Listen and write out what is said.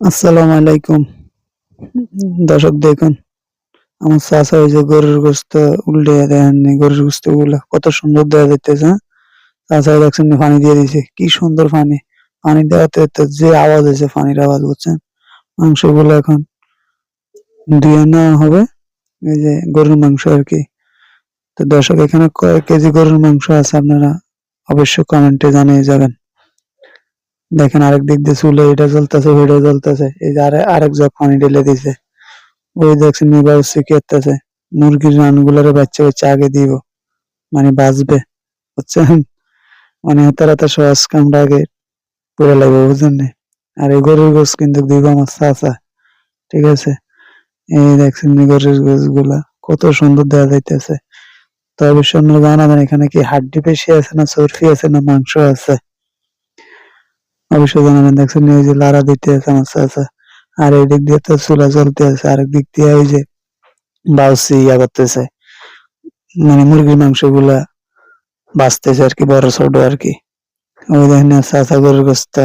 আসসালামু আলাইকুম। দর্শক দেখুন, আমার চাচা ওই যে গরুর গোশত উল্টিয়ে দেননি, গরুর গোশতগুলা কত সুন্দর দেয়া যাইতেছে, হ্যাঁ? চাচা দেখছেন নি পানি দিয়ে দিছে। কি সুন্দর পানি। পানি দেওয়াতে তো যে আওয়াজ হইছে পানির আওয়াজ বুঝছেন? মাংসগুলো এখন ধুয়ে নেওয়া হবে। এই যে গরুর মাংস আরকি। তো দর্শক এখানে কয় কেজি গরুর মাংস আছে আপনারা অবশ্যই কমেন্টে জানিয়ে যাবেন। দেখেন আরেক দিক দিয়ে চুলে এটা জ্বলতেছে, ওইটা জ্বলতেছে। এই যে আরেক জগ পানি ঢেলে দিছে। ওই দেখছেন নিবা হচ্ছে কি করতেছে, মুরগির রানগুলারে বাচ্চা বাচ্চা আগে দিব, মানে বাঁচবে বুঝছেন, মানে তারা তো সহজ কামটা আগে করে লাগবে বুঝছেন নি। আর এই গরুর গোস কিন্তু দিব আমার চাচা, ঠিক আছে। এই দেখছেন নি গরুর গোস গুলা কত সুন্দর দেওয়া যাইতেছে। তো অবশ্যই আপনারা জানাবেন এখানে কি হাড্ডি পেশি আছে না চর্বি আছে না মাংস আছে, অবশ্যই জানাবেন। দেখছেন নি এই যে লাড়া দিতে আছে আমার চাচা, আর এই দিক দিয়ে তো চুলা জ্বলতে আছে, আরেক দিক দিয়ে এই যে বাউসি ইয়া করতেছে, মানে মুরগির মাংসগুলা বাঁচতেছে আরকি, বড় ছোট আরকি। ওই দেখেন চাচা গরুর গোশত